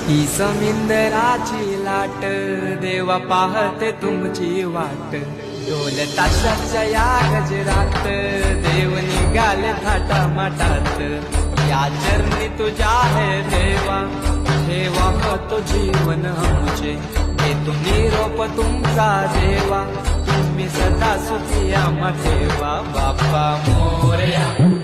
ही समिंदराची लाट देवा पाहते तुमची वाट ढोल ताशाच्या या गजरात देव निघाले थाटामाटात या चरणी तुझ्या है देवा ठेवा तो जीवन आमचे हे तो निरोप तुमचा देवा तुम्ही सदा सुखी आम्हा ठेवा बाप्पा मोरया।